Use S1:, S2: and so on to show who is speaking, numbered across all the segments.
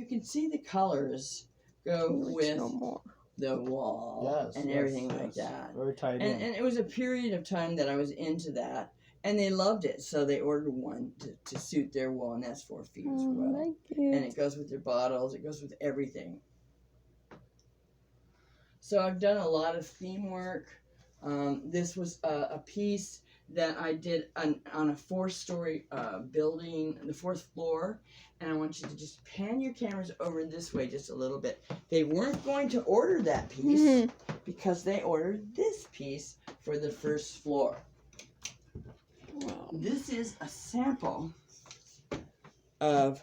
S1: can see the colors go with the wall and everything like that.
S2: Very tight
S1: and it was a period of time that I was into that, and they loved it, so they ordered one to suit their wall, and that's 4 feet as well. And it goes with their bottles, it goes with everything. So I've done a lot of theme work. This was a piece that I did on a 4-story building, the 4th floor, and I want you to just pan your cameras over this way just a little bit. They weren't going to order that piece because they ordered this piece for the 1st floor. Wow. This is a sample of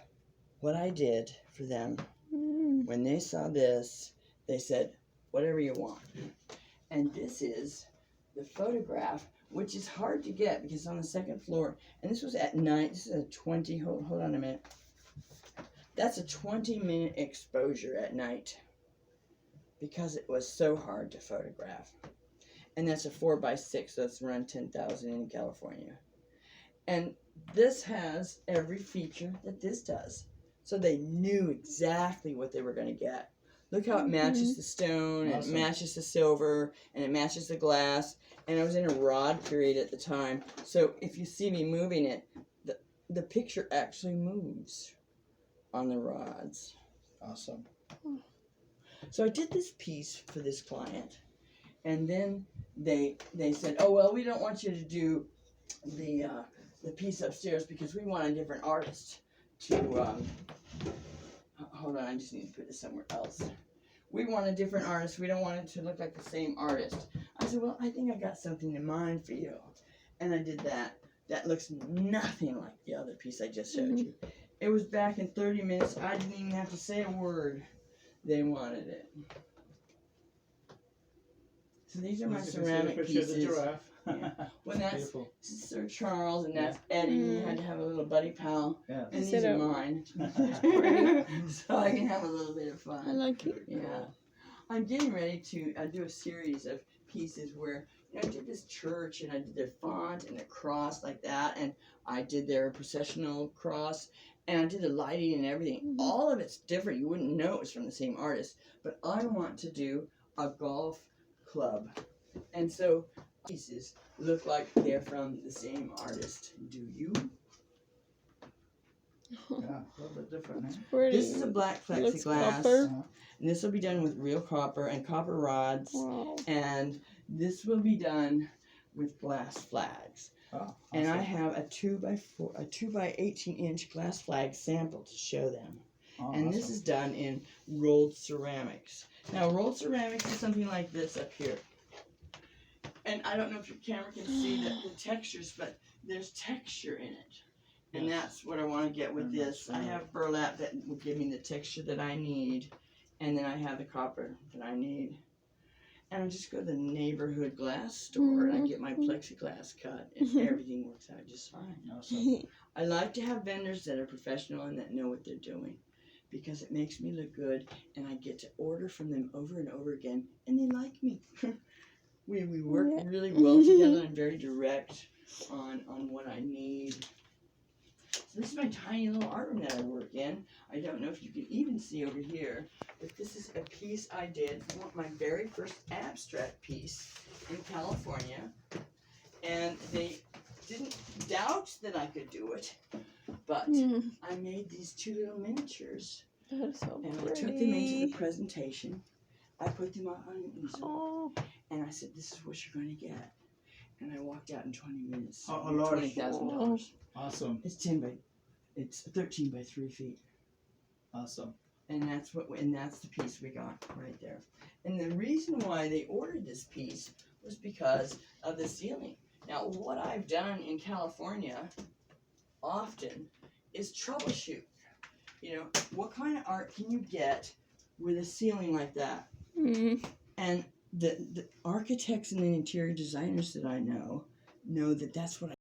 S1: what I did for them. When they saw this, they said, whatever you want. And this is the photograph, which is hard to get because it's on the 2nd floor. And this was at night. This is a 20, hold on a minute. That's a 20-minute exposure at night because it was so hard to photograph. And that's a 4x6, so that's around 10,000 in California. And this has every feature that this does. So they knew exactly what they were going to get. Look how it matches the stone, and it matches the silver, and it matches the glass. And I was in a rod period at the time. So if you see me moving it, the picture actually moves on the rods.
S2: Awesome.
S1: So I did this piece for this client. And then they said, oh, well, we don't want you to do the piece upstairs because we want a different artist to, hold on, I just need to put this somewhere else. We want a different artist. We don't want it to look like the same artist. I said, well, I think I got something in mind for you. And I did that. That looks nothing like the other piece I just showed you. It was back in 30 minutes. I didn't even have to say a word. They wanted it. So these are my ceramic pieces. Yeah. Well, that's Sir Charles, and that's Eddie. You had to have a little buddy pal. Yeah. And these are mine. So I can have a little bit of fun.
S3: I like it.
S1: Yeah. I'm getting ready to do a series of pieces where I did this church, and I did their font and their cross like that, and I did their processional cross, and I did the lighting and everything. All of it's different. You wouldn't know it was from the same artist. But I want to do a golf club. And so pieces look like they're from the same artist. Do you?
S2: Yeah, a little bit different.
S1: This is a black plexiglass. And this will be done with real copper and copper rods. Wow. And this will be done with glass flags. Oh, awesome. And I have a 2x18-inch glass flag sample to show them. Oh, and this is done in rolled ceramics. Now, rolled ceramics is something like this up here. And I don't know if your camera can see the textures, but there's texture in it. And that's what I want to get with this. I have burlap that will give me the texture that I need. And then I have the copper that I need. And I just go to the neighborhood glass store and I get my plexiglass cut, and everything works out just fine. Awesome. I like to have vendors that are professional and that know what they're doing, because it makes me look good, and I get to order from them over and over again, and they like me. We work really well together. I'm very direct on what I need. So this is my tiny little art room that I work in. I don't know if you can even see over here, but this is a piece I did, my very first abstract piece in California. And they didn't doubt that I could do it, but I made these 2 little miniatures.
S3: That's so
S1: and
S3: pretty.
S1: I took them into the presentation. I put them on easel, and I said, this is what you're going to get. And I walked out in 20 minutes. $20,000.
S2: Awesome.
S1: It's 13 by 3 feet.
S2: Awesome.
S1: And that's the piece we got right there. And the reason why they ordered this piece was because of the ceiling. Now, what I've done in California often is troubleshoot. You know, what kind of art can you get with a ceiling like that? And the architects and the interior designers that I know that that's what